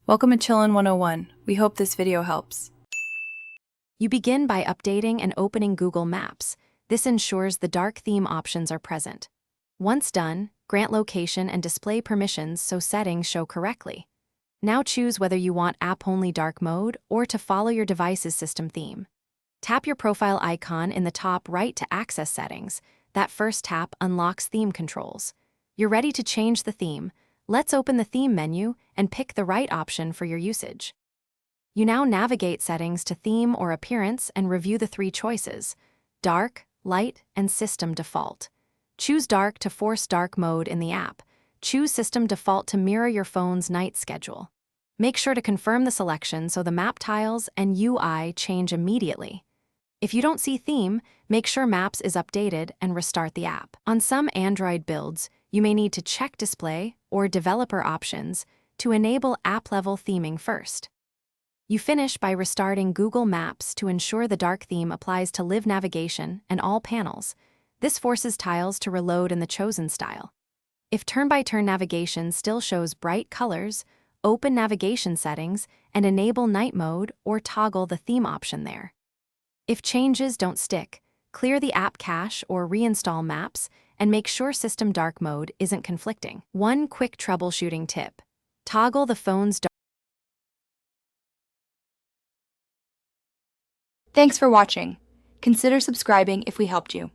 Welcome to Chillin' 101. We hope this video helps. You begin by updating and opening Google Maps. This ensures the dark theme options are present. Once done, grant location and display permissions so settings show correctly. Now choose whether you want app-only dark mode or to follow your device's system theme. Tap your profile icon in the top right to access settings. That first tap unlocks theme controls. You're ready to change the theme. Let's open the theme menu and pick the right option for your usage. You now navigate settings to theme or appearance and review the three choices: dark, light, and system default. Choose dark to force dark mode in the app. Choose system default to mirror your phone's night schedule. Make sure to confirm the selection so the map tiles and UI change immediately. If you don't see theme, make sure Maps is updated and restart the app. On some Android builds, you may need to check display or developer options to enable app-level theming first. You finish by restarting Google Maps to ensure the dark theme applies to live navigation and all panels. This forces tiles to reload in the chosen style. If turn-by-turn navigation still shows bright colors, open navigation settings and enable night mode or toggle the theme option there. If changes don't stick, clear the app cache or reinstall Maps and make sure system dark mode isn't conflicting. One quick troubleshooting tip: toggle the phone's dark. Thanks for watching. Consider subscribing if we helped you.